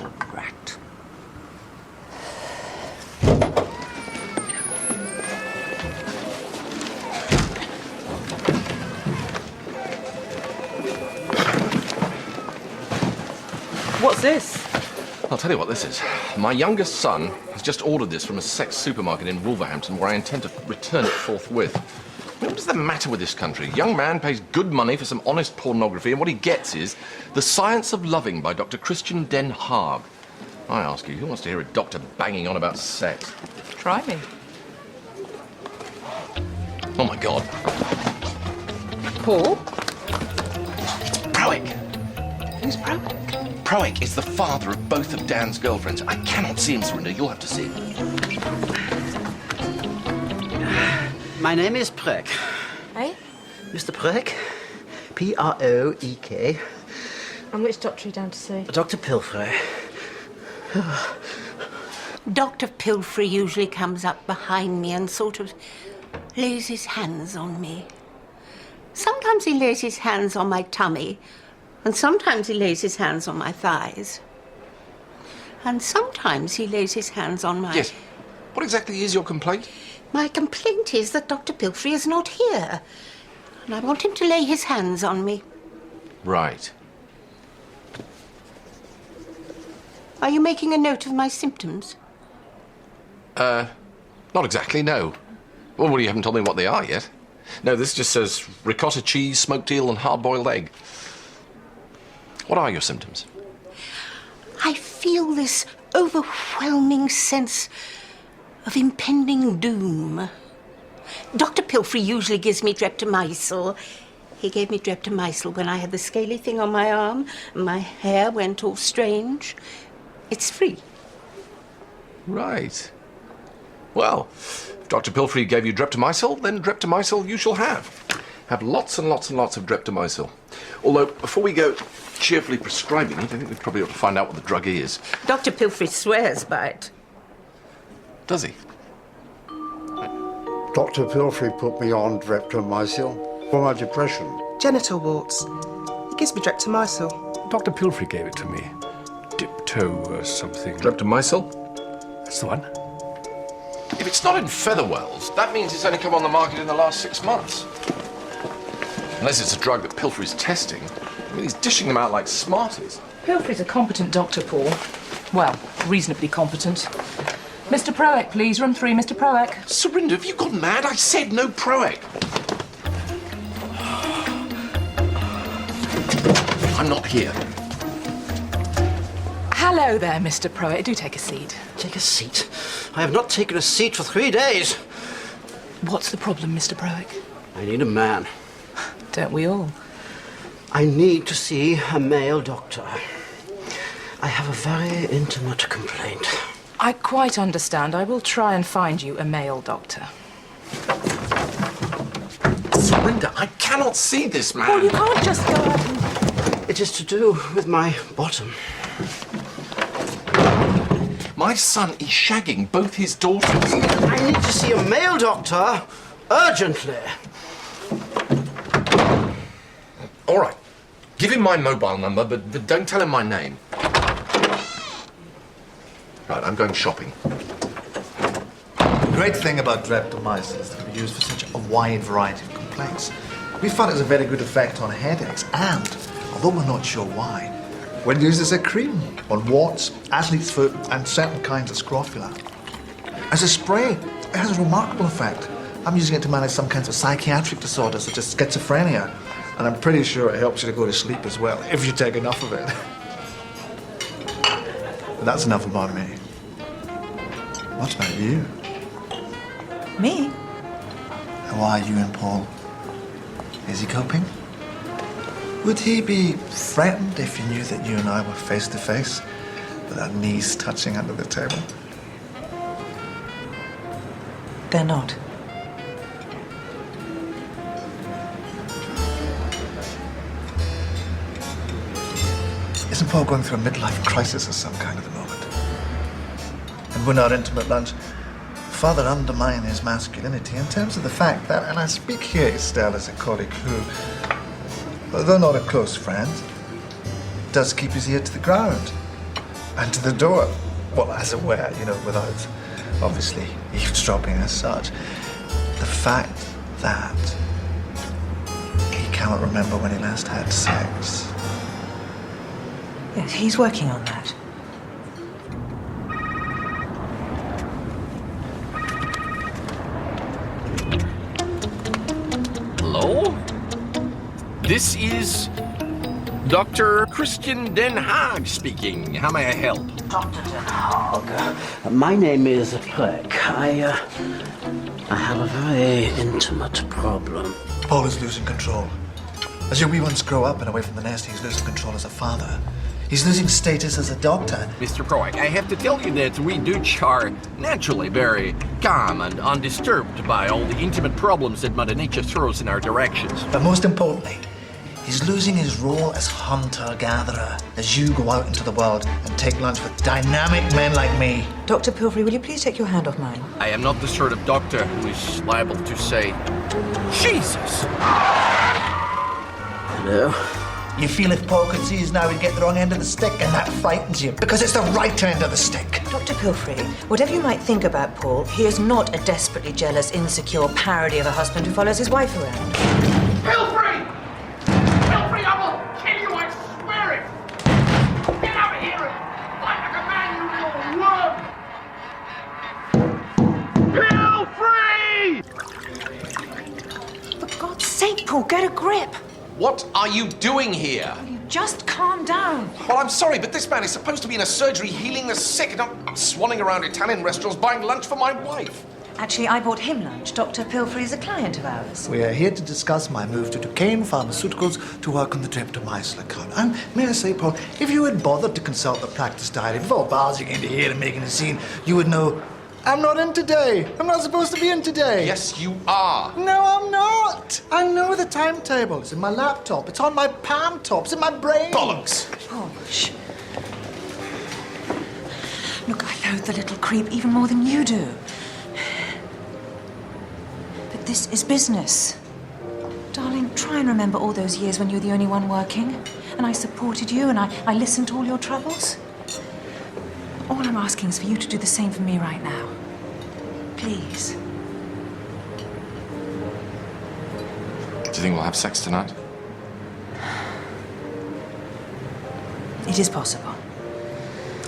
Little rat. What's this? I'll tell you what this is. My youngest son has just ordered this from a sex supermarket in Wolverhampton where I intend to return it forthwith. I mean, what is the matter with this country? A young man pays good money for some honest pornography and what he gets is The Science of Loving by Dr. Christian Den Haag. I ask you, who wants to hear a doctor banging on about sex? Try me. Oh, my God. Paul? Prowick! Who's Prowick? Prowick is the father of both of Dan's girlfriends. I cannot see him, Surinder. You'll have to see him. My name is Prowick. Eh? Mr. Prowick. P-R-O-E-K. And which doctor are you down to see? Dr. Pilfrey. Dr. Pilfrey usually comes up behind me and sort of lays his hands on me. Sometimes he lays his hands on my tummy, and sometimes he lays his hands on my thighs. And sometimes he lays his hands on my... Yes. What exactly is your complaint? My complaint is that Dr. Pilfrey is not here, and I want him to lay his hands on me. Right. Are you making a note of my symptoms? Not exactly, no. Well, you haven't told me what they are yet. No, this just says ricotta cheese, smoked eel and hard-boiled egg. What are your symptoms? I feel this overwhelming sense of impending doom. Dr. Pilfrey usually gives me Streptomycin. He gave me Streptomycin when I had the scaly thing on my arm and my hair went all strange. It's free. Right. Well, if Dr. Pilfrey gave you Streptomycin, then Streptomycin you shall have. Have lots and lots and lots of Streptomycin. Although, before we go cheerfully prescribing it, I think we probably ought to find out what the drug is. Dr. Pilfrey swears by it. Does he? Dr. Pilfrey put me on Streptomycin for my depression. Genital warts. He gives me Streptomycin. Dr. Pilfrey gave it to me. Dipto or something. Streptomycin? That's the one. If it's not in Featherwell's, that means it's only come on the market in the last 6 months. Unless it's a drug that Pilfrey's testing. I mean, he's dishing them out like Smarties. Pilfrey's a competent doctor, Paul. Well, reasonably competent. Mr. Prowick, please. Room 3, Mr. Prowick. Surinder, have you gone mad? I said no Prowick. I'm not here. Hello there, Mr. Prowick. Do take a seat. Take a seat? I have not taken a seat for 3 days. What's the problem, Mr. Prowick? I need a man. Don't we all? I need to see a male doctor. I have a very intimate complaint. I quite understand. I will try and find you a male doctor. Surinder, I cannot see this man. Paul, you can't just go out and... It is to do with my bottom. My son is shagging both his daughters. I need to see a male doctor urgently. All right. Give him my mobile number, but don't tell him my name. Right, I'm going shopping. The great thing about Streptomycin is that it can be used for such a wide variety of complaints. We found it has a very good effect on headaches and, although we're not sure why, when used as a cream on warts, athlete's foot and certain kinds of scrofula. As a spray, it has a remarkable effect. I'm using it to manage some kinds of psychiatric disorders such as schizophrenia, and I'm pretty sure it helps you to go to sleep as well, if you take enough of it. But that's enough about me. What about you? Me? How are you and Paul? Is he coping? Would he be threatened if he knew that you and I were face to face, with our knees touching under the table? They're not. Isn't Paul going through a midlife crisis of some kind at the moment? And when our intimate lunch, Father undermined his masculinity in terms of the fact that, and I speak here, Estelle, as a colleague who, although not a close friend, does keep his ear to the ground. and to the door. Well, as it were, you know, without obviously eavesdropping as such. The fact that he cannot remember when he last had sex. Yes, he's working on that. Hello? This is Dr. Christian Den Haag speaking. How may I help? Dr. Den Haag, my name is Plek. I have a very intimate problem. Paul is losing control. As your wee ones grow up and away from the nest, he's losing control as a father. He's losing status as a doctor. Mr. Proack, I have to tell you that we Dutch are naturally very calm and undisturbed by all the intimate problems that Mother Nature throws in our directions. But most importantly, he's losing his role as hunter-gatherer as you go out into the world and take lunch with dynamic men like me. Dr. Pilfrey, will you please take your hand off mine? I am not the sort of doctor who is liable to say, Jesus! Hello? You feel if Paul could see us now, he'd get the wrong end of the stick, and that frightens you, because it's the right end of the stick. Dr. Pilfrey, whatever you might think about Paul, he is not a desperately jealous, insecure parody of a husband who follows his wife around. Pilfrey! Pilfrey, I will kill you, I swear it! Get out of here and fight like a man, you little worm! Pilfrey! For God's sake, Paul, get a grip. What are you doing here? You just calm down. Well, I'm sorry, but this man is supposed to be in a surgery healing the sick, and I'm swanning around Italian restaurants buying lunch for my wife. Actually, I bought him lunch. Dr. Pilfrey is a client of ours. We are here to discuss my move to Duquesne Pharmaceuticals to work on the Triptomycin account. And may I say, Paul, if you had bothered to consult the practice diary before barging into here and making a scene, you would know I'm not in today. I'm not supposed to be in today. Yes, you are. No, I'm not. I know the timetable. It's in my laptop. It's on my palm top. It's in my brain. Bollocks. Paul, shh. Look, I loathe the little creep even more than you do. But this is business. Darling, try and remember all those years when you were the only one working. And I supported you and I listened to all your troubles. All I'm asking is for you to do the same for me right now. Please. Do you think we'll have sex tonight? It is possible.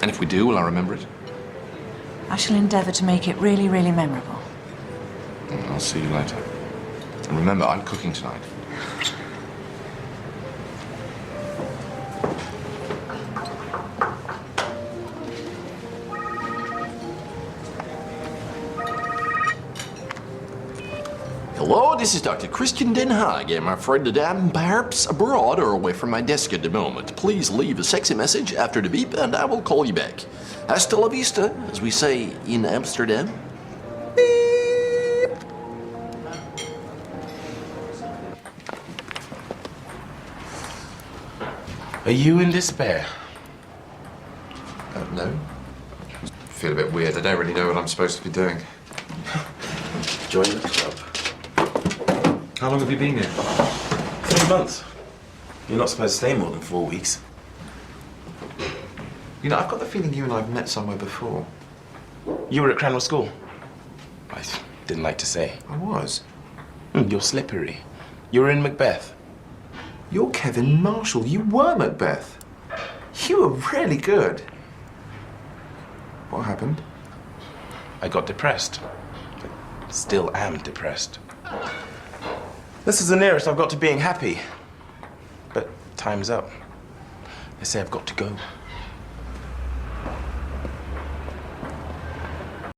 And if we do, will I remember it? I shall endeavour to make it really, really memorable. I'll see you later. And remember, I'm cooking tonight. Hello, this is Dr. Christian Den Haag. I'm afraid that I'm perhaps abroad or away from my desk at the moment. Please leave a sexy message after the beep and I will call you back. Hasta la vista, as we say in Amsterdam. Beep. Are you in despair? No. I feel a bit weird. I don't really know what I'm supposed to be doing. Join the club. How long have you been here? 3 months. You're not supposed to stay more than 4 weeks. You know, I've got the feeling you and I've met somewhere before. You were at Cranwell School? I didn't like to say. I was. You're slippery. You were in Macbeth. You're Kevin Marshall. You were Macbeth. You were really good. What happened? I got depressed. I still am depressed. This is the nearest I've got to being happy. But time's up. They say I've got to go.